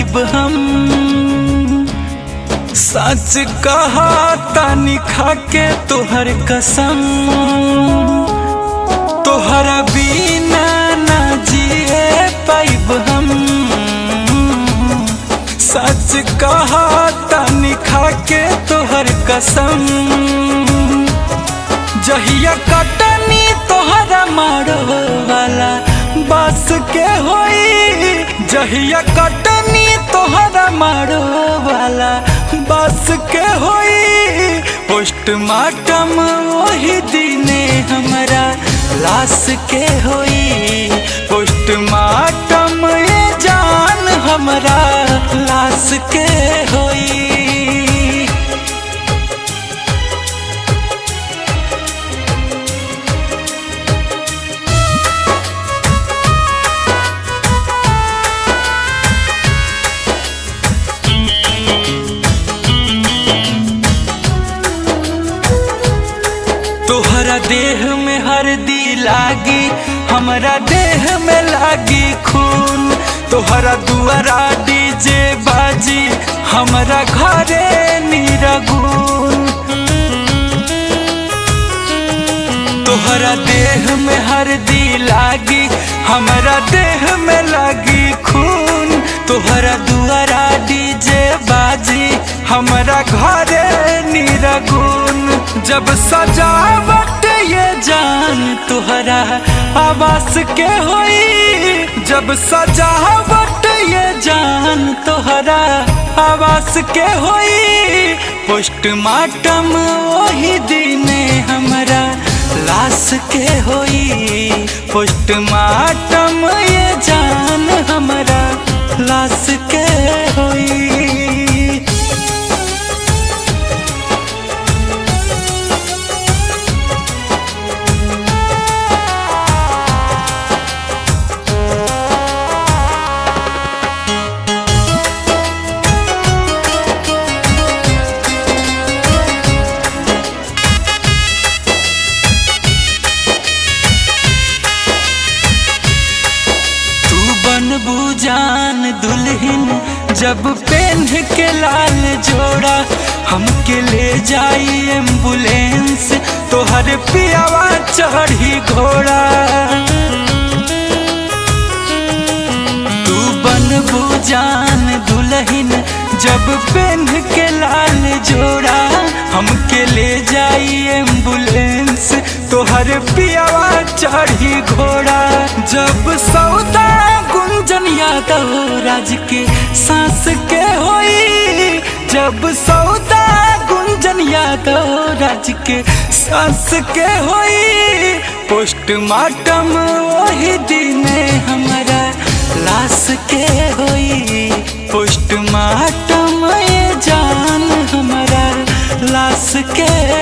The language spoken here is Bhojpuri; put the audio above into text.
पाइब हम। सच कहा तानी खा के तोहर कसम, तोहरा बिना ना जिए पाइब हम। सच कहा तानी खा के तोहर कसम, जहिया कटनी तोहरा मारो वाला बस के होई। जहिया कटनी तोहरा मारो वाला बस के होई। पोस्टमार्टम वही दिने हमरा लाश के होई। पोस्टमार्टम ये जान हमरा लाश के होई। तोहरा देह में हरदी लागी, हमरा देह में लागी खून। तोहरा दुआरा डीजे बाजी, हमरा घरे निरगुन। तोहरा देह में हरदी लागी, हमरा देह में लागी खून। तोहरा दुआरा डीजे बाजी, हमरा घरे निरगुन। जब सजावट ये जान तोहरा आवास के होई। जब सजावट ये जान तोहरा आवास के होई। पोस्टमार्टम वही दिने हमरा लाश के होई। पोस्टमार्टम ये जान हमरा लाश के होई। जान दुल्हन जब पहन के लाल जोड़ा, हमके ले जाई एम्बुलेंस तोहर पियावा चढ़ी घोड़ा। तू बनबू जान दुल्हन जब पहन के लाल जोड़ा, हमके ले जाई एम्बुलेंस तोहर पियावा चढ़ी घोड़ा। जब सौदा गुंजन यादव राज के सांस के होई। जब सौदा गुंजन यादव राज के सांस के होई। पोस्टमार्टम वही दिने हमरा लाश के होई। पोस्टमार्टम ये जान हमरा लाश के